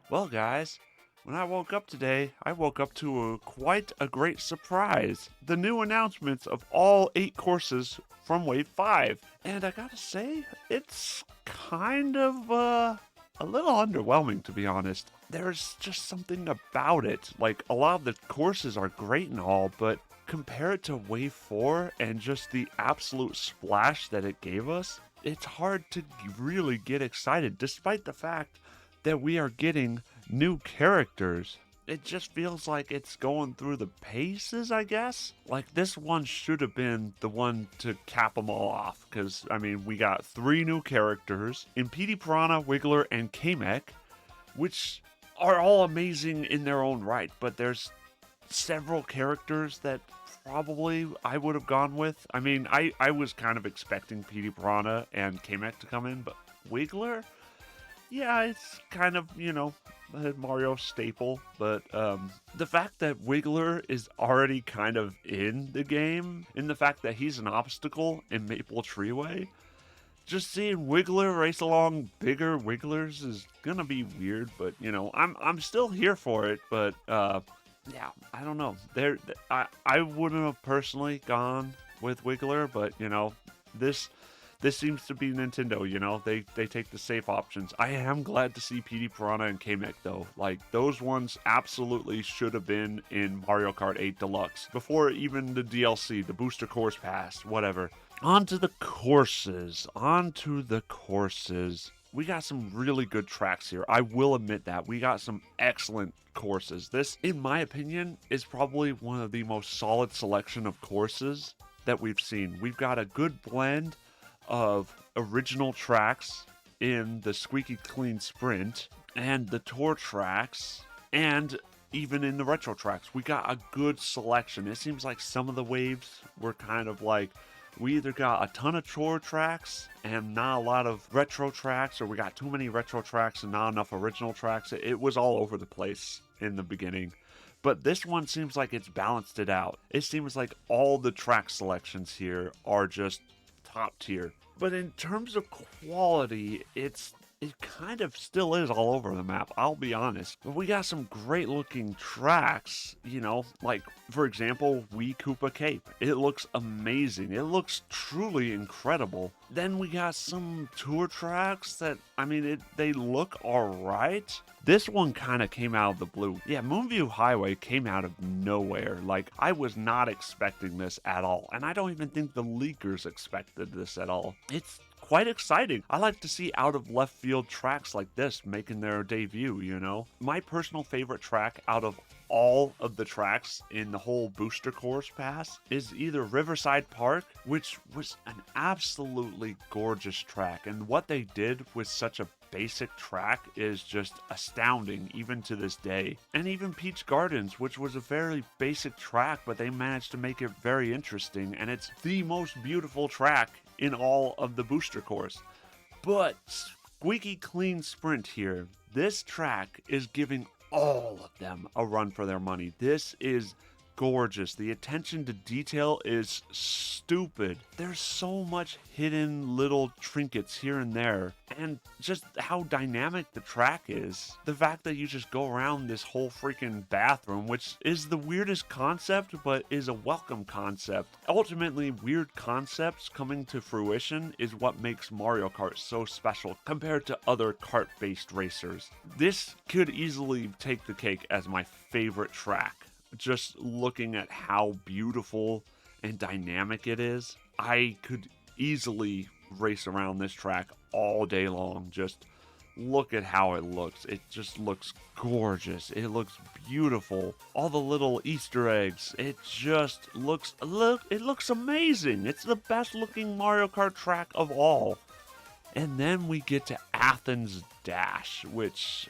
Well, guys, when I woke up today, I woke up to quite a great surprise. The new announcements of all 8 courses from Wave 5. And I gotta say, it's kind of, a little underwhelming, to be honest. There's just something about it. Like, a lot of the courses are great and all, but compare it to Wave 4 and just the absolute splash that it gave us, it's hard to really get excited, despite the fact that we are getting new characters. It just feels like it's going through the paces, I guess. Like, this one should have been the one to cap them all off. Because, I mean, we got 3 new characters in Petey Piranha, Wiggler, and Kamek, which are all amazing in their own right. But there's several characters that probably I would have gone with. I mean, I was kind of expecting Petey Piranha and Kamek to come in, but Wiggler? Yeah, it's kind of, a Mario staple, but the fact that Wiggler is already kind of in the game, in the fact that he's an obstacle in Maple Treeway, just seeing Wiggler race along bigger Wigglers is gonna be weird, but I'm still here for it, but yeah, I don't know. I wouldn't have personally gone with Wiggler, but this seems to be Nintendo, they take the safe options. I am glad to see Petey Piranha and Kamek though. Like, those ones absolutely should have been in Mario Kart 8 Deluxe. Before even the DLC, the Booster Course Pass, whatever. On to the courses. We got some really good tracks here. I will admit that. We got some excellent courses. This, in my opinion, is probably one of the most solid selection of courses that we've seen. We've got a good blend of original tracks in the Squeaky Clean Sprint and the tour tracks, and even in the retro tracks. We got a good selection. It seems like some of the waves were kind of like, we either got a ton of tour tracks and not a lot of retro tracks, or we got too many retro tracks and not enough original tracks. It was all over the place in the beginning. But this one seems like it's balanced it out. It seems like all the track selections here are just top tier. But in terms of quality, it kind of still is all over the map, I'll be honest. But we got some great looking tracks, like, for example, Wee Koopa Cape. It looks amazing. It looks truly incredible. Then we got some tour tracks that, I mean, they look alright. This one kind of came out of the blue. Yeah, Moonview Highway came out of nowhere. Like, I was not expecting this at all. And I don't even think the leakers expected this at all. It's quite exciting. I like to see out of left field tracks like this making their debut. My personal favorite track out of all of the tracks in the whole booster course pass is either Riverside Park, which was an absolutely gorgeous track, and what they did with such a basic track is just astounding even to this day. And even Peach Gardens, which was a very basic track, but they managed to make it very interesting, and it's the most beautiful track in all of the booster course. But Squeaky Clean Sprint here, this track is giving all of them a run for their money. This is gorgeous. The attention to detail is stupid. There's so much hidden little trinkets here and there, and just how dynamic the track is. The fact that you just go around this whole freaking bathroom, which is the weirdest concept, but is a welcome concept. Ultimately, weird concepts coming to fruition is what makes Mario Kart so special compared to other kart-based racers. This could easily take the cake as my favorite track. Just looking at how beautiful and dynamic it is, I could easily race around this track all day long. Just look at how it looks. It just looks gorgeous. It looks beautiful. All the little Easter eggs. It just looks amazing. It's the best looking Mario Kart track of all. And then we get to Athens Dash, which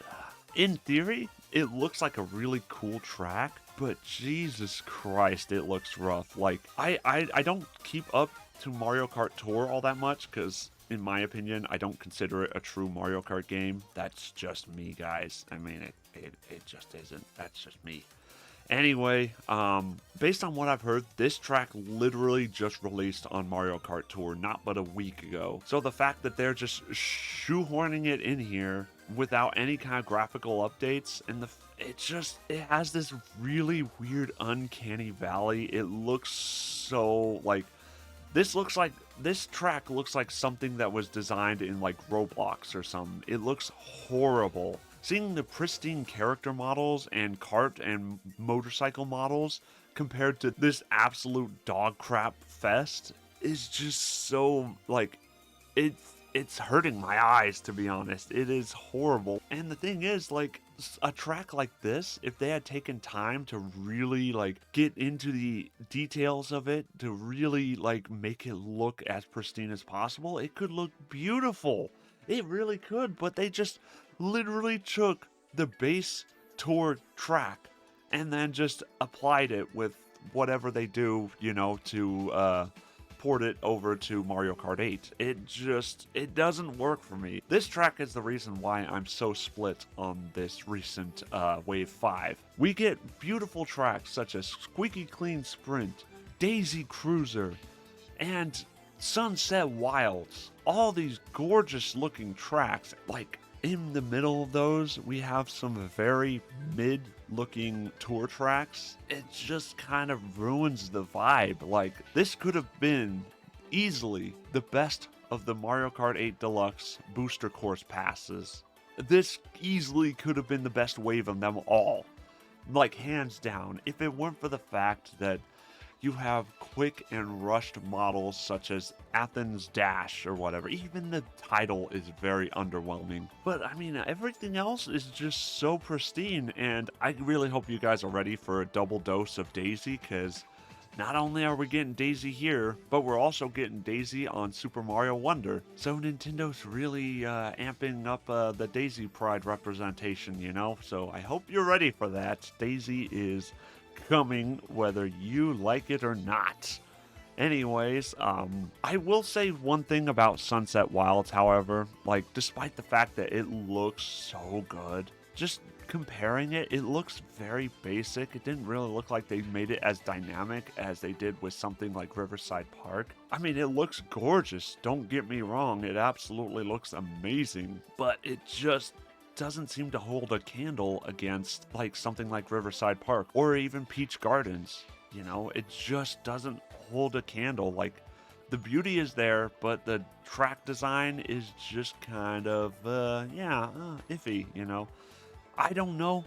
in theory, it looks like a really cool track, but Jesus Christ, it looks rough. Like, I don't keep up to Mario Kart Tour all that much, because in my opinion, I don't consider it a true Mario Kart game. That's just me, guys. I mean, it just isn't. That's just me. Anyway, based on what I've heard, this track literally just released on Mario Kart Tour not but a week ago. So the fact that they're just shoehorning it in here without any kind of graphical updates, and it has this really weird uncanny valley. It looks so like this track looks like something that was designed in like Roblox or something. It looks horrible. Seeing the pristine character models and kart and motorcycle models compared to this absolute dog crap fest is just so like it it's hurting my eyes, to be honest. It is horrible. And the thing is, like, a track like this, if they had taken time to really like get into the details of it, to really like make it look as pristine as possible, it could look beautiful. It really could. But they just literally took the base tour track and then just applied it with whatever they do, you know, to port it over to Mario Kart 8. It doesn't work for me. This track is the reason why I'm so split on this recent Wave 5. We get beautiful tracks such as Squeaky Clean Sprint, Daisy Cruiser, and Sunset Wilds. All these gorgeous looking tracks. Like, in the middle of those, we have some very mid looking tour tracks. It just kind of ruins the vibe. Like, this could have been easily the best of the Mario Kart 8 Deluxe booster course passes. This easily could have been the best wave of them all. Like, hands down, if it weren't for the fact that you have quick and rushed models such as Athens Dash or whatever. Even the title is very underwhelming. But I mean, everything else is just so pristine, and I really hope you guys are ready for a double dose of Daisy, because not only are we getting Daisy here, but we're also getting Daisy on Super Mario Wonder. So Nintendo's really amping up the Daisy Pride representation, you know? So I hope you're ready for that. Daisy is coming whether you like it or not. Anyways, I will say one thing about Sunset Wilds, however, like, despite the fact that it looks so good, just comparing it, it looks very basic. It didn't really look like they made it as dynamic as they did with something like Riverside Park. I mean, it looks gorgeous, don't get me wrong, it absolutely looks amazing, but it just doesn't seem to hold a candle against like something like Riverside Park or even Peach Gardens. You know, it just doesn't hold a candle. Like, the beauty is there, but the track design is just kind of iffy, you know. I don't know.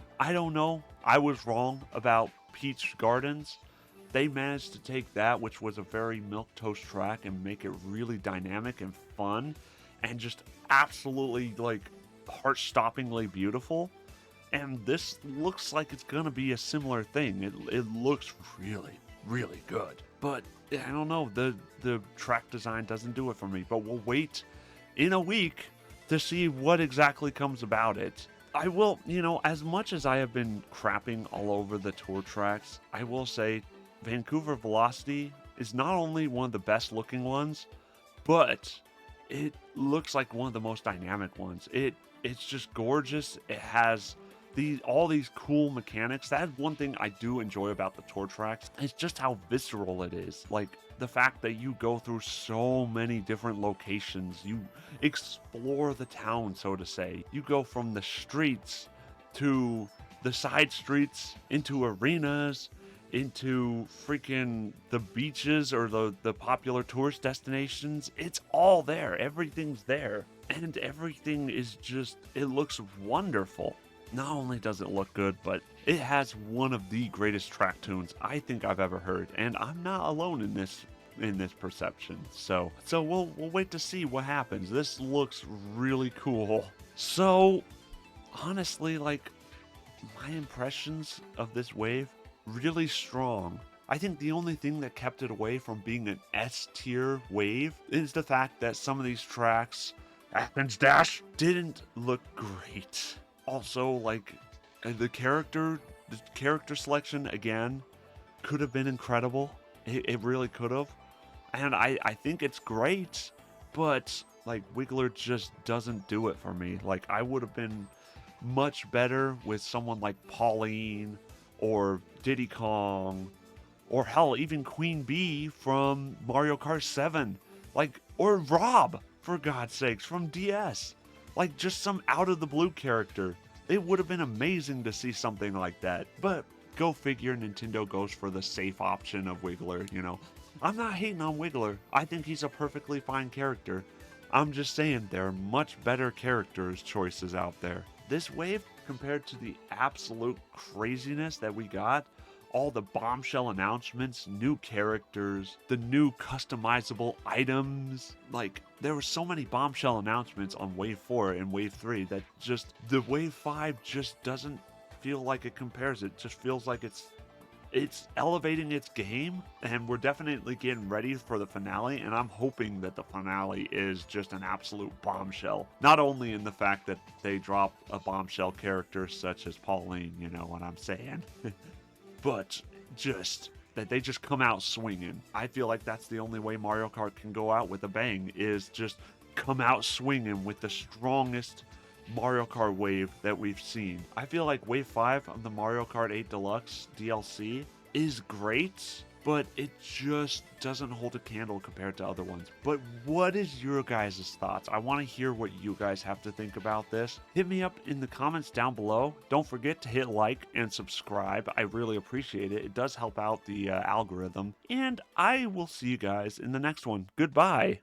I was wrong about Peach Gardens. They managed to take that, which was a very milquetoast track, and make it really dynamic and fun and just absolutely like heart-stoppingly beautiful, and this looks like it's gonna be a similar thing. It looks really good, but I don't know, the track design doesn't do it for me. But we'll wait in a week to see what exactly comes about it. I will, you know, as much as I have been crapping all over the tour tracks, I will say Vancouver Velocity is not only one of the best looking ones, but it looks like one of the most dynamic ones. It's just gorgeous. It has all these cool mechanics. That's one thing I do enjoy about the tour tracks. It's just how visceral it is. Like, the fact that you go through so many different locations. You explore the town, so to say. You go from the streets to the side streets into arenas, into freaking the beaches or the popular tourist destinations. It's all there. Everything's there. And everything is just, it looks wonderful. Not only does it look good, but it has one of the greatest track tunes I think I've ever heard. And I'm not alone in this perception. So we'll wait to see what happens. This looks really cool. So honestly, like, my impressions of this wave, really strong. I think the only thing that kept it away from being an S tier wave is the fact that some of these tracks, Athens Dash, didn't look great. Also, like, the character selection, again, could have been incredible. It really could have. And I think it's great, but, like, Wiggler just doesn't do it for me. Like, I would have been much better with someone like Pauline or Diddy Kong, or hell, even Queen Bee from Mario Kart 7. Like, or Rob, for God's sakes, from DS. Like, just some out-of-the-blue character. It would have been amazing to see something like that. But go figure, Nintendo goes for the safe option of Wiggler, you know. I'm not hating on Wiggler. I think he's a perfectly fine character. I'm just saying there are much better characters choices out there. This wave, compared to the absolute craziness that we got, all the bombshell announcements, new characters, the new customizable items. Like, there were so many bombshell announcements on Wave 4 and Wave 3 that just, the Wave 5 just doesn't feel like it compares. It just feels like it's elevating its game, and we're definitely getting ready for the finale, and I'm hoping that the finale is just an absolute bombshell. Not only in the fact that they drop a bombshell character such as Pauline, you know what I'm saying, but just that they just come out swinging. I feel like that's the only way Mario Kart can go out with a bang, is just come out swinging with the strongest Mario Kart wave that we've seen. I feel like Wave 5 of the Mario Kart 8 Deluxe DLC is great, but it just doesn't hold a candle compared to other ones. But what is your guys' thoughts? I want to hear what you guys have to think about this. Hit me up in the comments down below. Don't forget to hit like and subscribe. I really appreciate it. It does help out the algorithm. And I will see you guys in the next one. Goodbye.